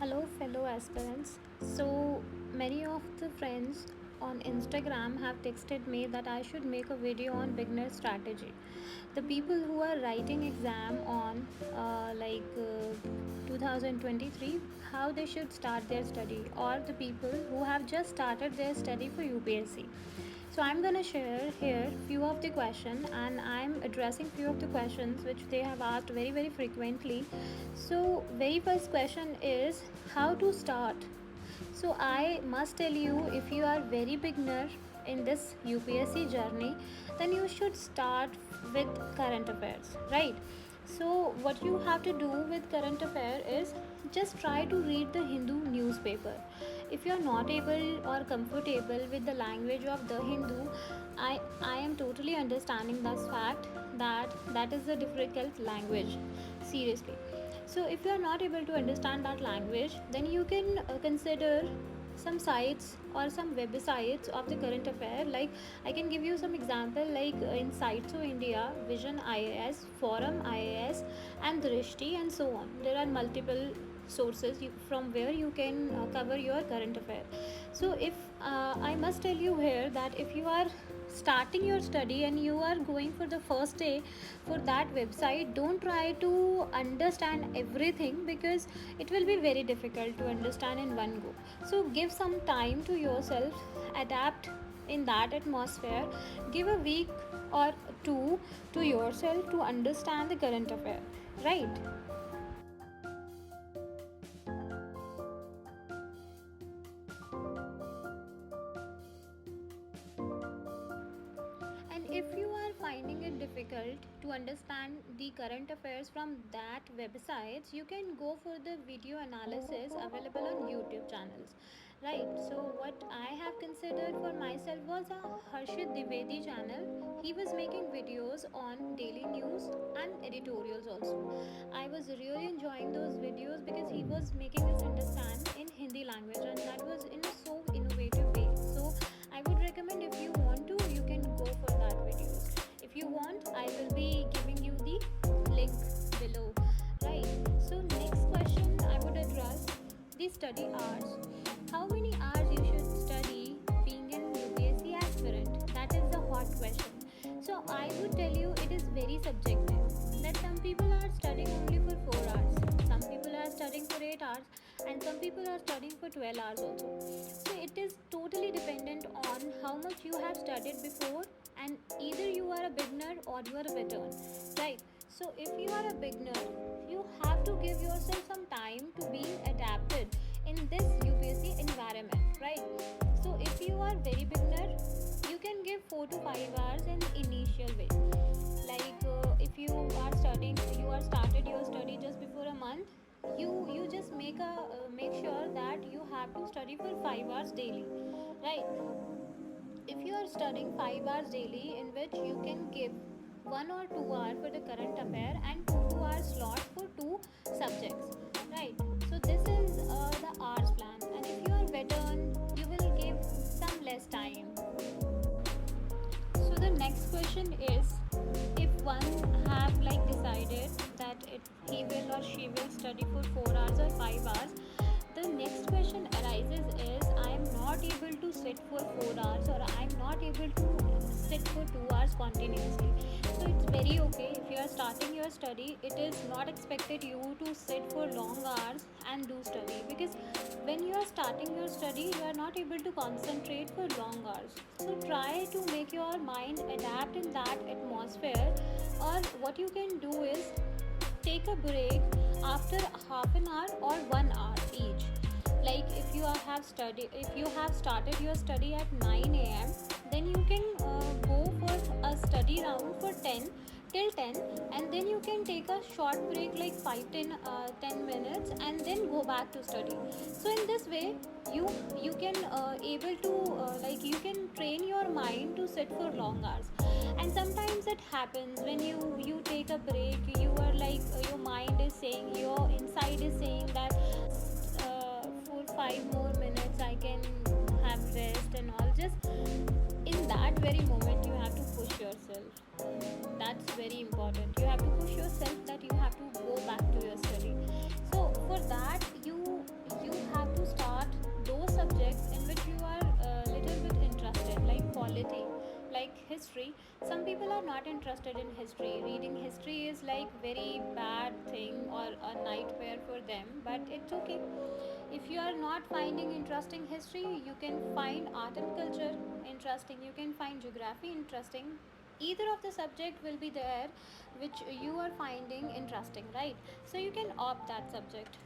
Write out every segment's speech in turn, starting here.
Hello, fellow aspirants. So, many of the friends on Instagram have texted me that I should make a video on beginner strategy. The people who are writing exam on 2023, how they should start their study, or the people who have just started their study for UPSC. So I'm gonna share here few of the questions, and I'm addressing few of the questions which they have asked very frequently. So very first question is how to start. So I must tell you, if you are very beginner in this UPSC journey, then you should start with current affairs, right? So what you have to do with current affair is just try to read the Hindu newspaper. If you are not able or comfortable with the language of the Hindu, I am totally understanding this fact that that is a difficult language, seriously. So if you are not able to understand that language, then you can consider some sites or some websites of the current affair. Like I can give you some example, like in Sites of India, Vision IAS, Forum IAS, and Drishti, and so on. There are multiple sources from where you can cover your current affair. So if I must tell you here that if you are starting your study and you are going for the first day for that website, don't try to understand everything, because it will be very difficult to understand in one go. So give some time to yourself, adapt in that atmosphere, give a week or two to yourself to understand the current affair, right? And if you are finding it difficult to understand the current affairs from that websites, you can go for the video analysis available on YouTube channels. Right. So what I have considered for myself was a Harshit Dwivedi channel. He was making videos on daily news and editorials also. I was really enjoying those videos because he was making us understand in Hindi language, and that was in a so innovative way. So I would recommend, if you want to, you can go for that videos. If you want, I will be giving you the link below. Right. So next question I would address the study hours. How many hours you should study being an UPSC aspirant? That is the hot question. So I would tell you, it is very subjective. That some people are studying only for 4 hours, some people are studying for 8 hours, and some people are studying for 12 hours also. So it is totally dependent on how much you have studied before, and either you are a beginner or you are a veteran, right? So if you are a beginner, you have to give yourself some time to be adapted in this UPSC environment, right? So if you are very beginner, you can give 4 to 5 hours in initial way. Like if you are studying, you are started your study just before a month, you just make sure that you have to study for 5 hours daily, right? If you are studying 5 hours daily, in which you can give 1 or 2 hours for the current affair and 2 hours slot for two subjects, right? So this is the hours plan. And if you are veteran, you will give some less time. So the next question is, if one have like decided that he will or she will study for 4 hours or 5 hours, the next question arises is, I am not able to sit for 4 hours, or I am not able to sit for 2 hours continuously. So it's very okay. If you are starting your study, it is not expected you to sit for long hours and do study, because when you are starting your study, you are not able to concentrate for long hours. So try to make your mind adapt in that atmosphere, or what you can do is take a break after half an hour or 1 hour each. Like if you have started your study at 9 a.m., then you can go for a study round for 10 till 10, and then you can take a short break like 10 minutes, and then go back to study. So in this way, you can able to you can train your mind to sit for long hours. And sometimes it happens when you take a break, you are like your mind is saying, your inside is saying that for 5 more minutes I can have rest and all. Just in that very moment, you have to push yourself. That's very important. You have to push yourself that you have to go back to your study. So for that, history, some people are not interested in history. Reading history is like very bad thing or a nightmare for them, but it's okay. If you are not finding interesting history, you can find art and culture interesting, you can find geography interesting. Either of the subject will be there which you are finding interesting, right? So you can opt that subject.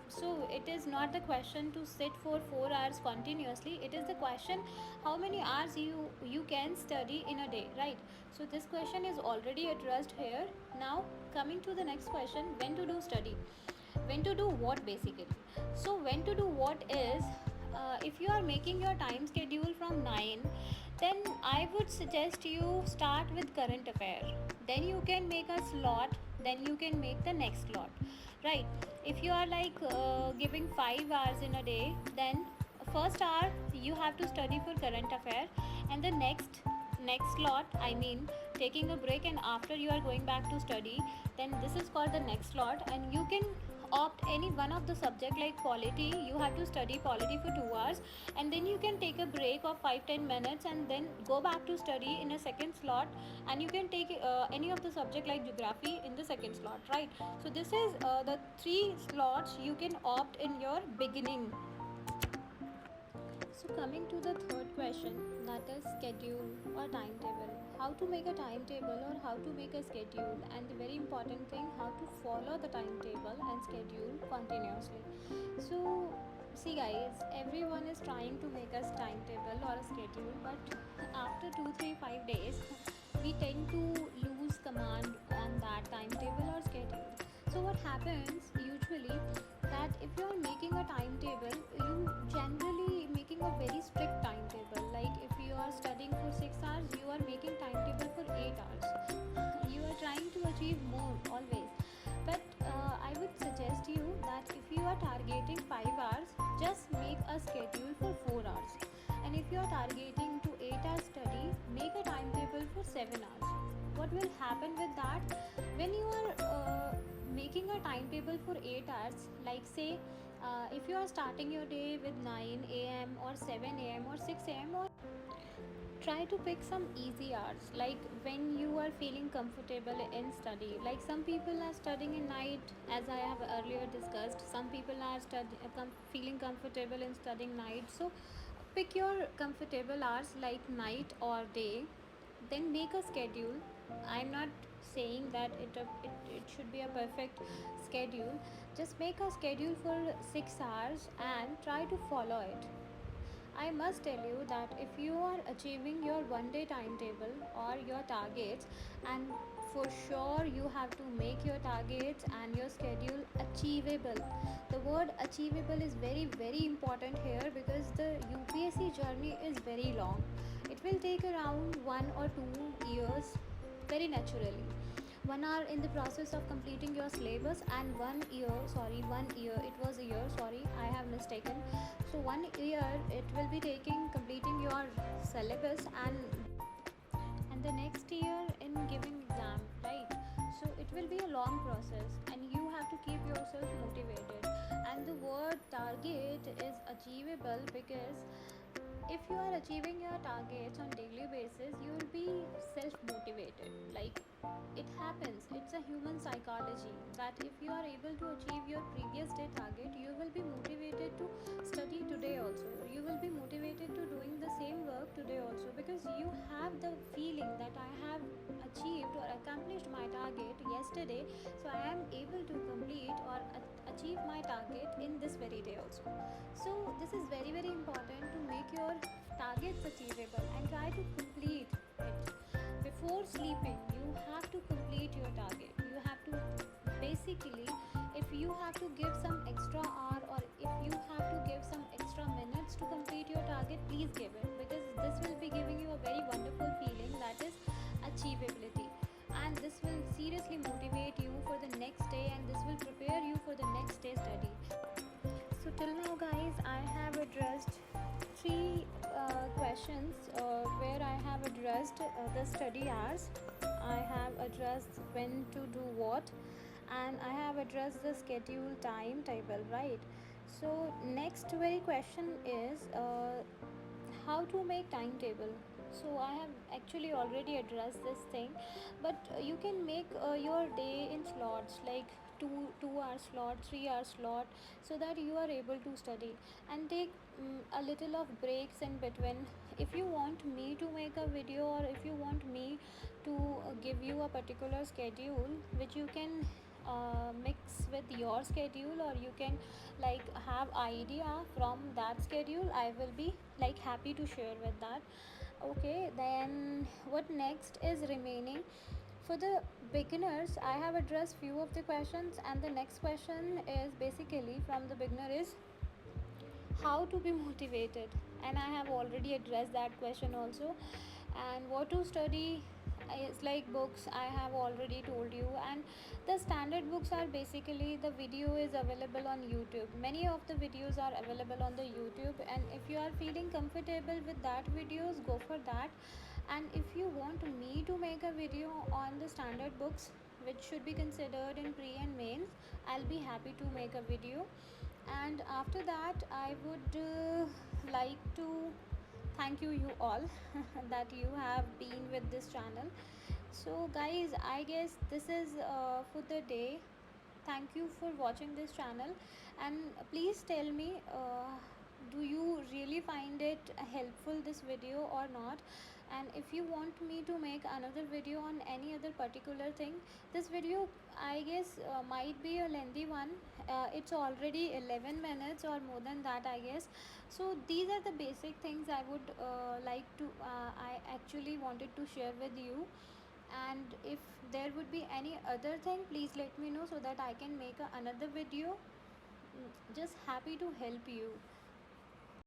So it is not the question to sit for 4 hours continuously, it is the question how many hours you can study in a day, right? So this question is already addressed here. Now coming to the next question, when to do study, when to do what basically. So when to do what is, if you are making your time schedule from 9, then I would suggest you start with current affair, then you can make a slot, then you can make the next slot, right? If you are like giving 5 hours in a day, then first hour you have to study for current affair, and the next slot, I mean taking a break and after you are going back to study, then this is called the next slot. And you can opt any one of the subject, like polity, you have to study polity for 2 hours, and then you can take a break of 5-10 minutes and then go back to study in a second slot. And you can take any of the subject like geography in the second slot, right? So this is the three slots you can opt in your beginning. So coming to the third question, that is schedule or timetable. How to make a timetable or how to make a schedule, and the very important thing, how to follow the timetable and schedule continuously. So see guys, everyone is trying to make us timetable or a schedule, but after 2 3 5 days we tend to lose command on that timetable or schedule. So what happens usually, that if you are making a timetable, you generally making a very strict timetable. Like if you are studying for 6 hours, you are making timetable for 8 hours. You are trying to achieve more always. But I would suggest you that if you are targeting 5 hours, just make a schedule for 4 hours. And if you are targeting to 8 hours study, make a timetable for 7 hours. What will happen with that, when you are making a timetable for 8 hours, like say if you are starting your day with 9 a.m. or 7 a.m. or 6 a.m., or try to pick some easy hours, like when you are feeling comfortable in study. Like some people are studying in night, as I have earlier discussed, some people are feeling comfortable in studying night. So pick your comfortable hours like night or day, then make a schedule. I'm not saying that it should be a perfect schedule, just make a schedule for 6 hours and try to follow it. I must tell you that if you are achieving your 1 day timetable or your targets, and for sure you have to make your targets and your schedule achievable. The word achievable is very very important here, because the UPSC journey is very long. It will take around 1 or 2 years, very naturally. 1 hour in the process of completing your syllabus, and 1 year, it was a year, sorry, I have mistaken. So 1 year it will be taking completing your syllabus, and the next year in giving exam, right? So it will be a long process, and you have to keep yourself motivated. And the word target is achievable, because if you are achieving your targets on daily basis, you will be self motivated. Like it happens, it's a human psychology, that if you are able to achieve your previous day target, you will be motivated to study today also, you will be motivated to doing the same work today also, because you have the feeling that I have achieved or accomplished my target yesterday, so I am able to complete or achieve my target in this very day also. So this is very very important to make your targets achievable and try to complete it. Before sleeping, you have to complete your target. You have to basically, if you have to give some extra hour, or if you have to give some extra minutes to complete your target, please give it, because this will be giving you a very wonderful feeling, that is achievability. And this will seriously motivate you for the next day, and this will prepare you for the next day study. So till now guys, I have addressed three questions where I have addressed the study hours, I have addressed when to do what, and I have addressed the schedule timetable, right? So next very question is how to make timetable. So I have actually already addressed this thing, but you can make your day in slots, like 2 hour slot, 3 hour slot, so that you are able to study, and take a little of breaks in between. If you want me to make a video, or if you want me to give you a particular schedule which you can mix with your schedule, or you can like have idea from that schedule, I will be like happy to share with that. Okay, then what next is remaining? For the beginners, I have addressed few of the questions, and the next question is basically from the beginner is how to be motivated, and I have already addressed that question also. And what to study is like books, I have already told you. And the standard books are basically, the video is available on YouTube, many of the videos are available on the YouTube, and if you are feeling comfortable with that videos, go for that. And if you want me to make a video on the standard books which should be considered in pre and mains, I'll be happy to make a video. And after that, I would like to thank you all that you have been with this channel. So guys, I guess this is for the day. Thank you for watching this channel, and please tell me, do you really find it helpful, this video, or not? And if you want me to make another video on any other particular thing, this video, I guess, might be a lengthy one. It's already 11 minutes or more than that, I guess. So these are the basic things I would like to I actually wanted to share with you. And if there would be any other thing, please let me know so that I can make another video. Just happy to help you.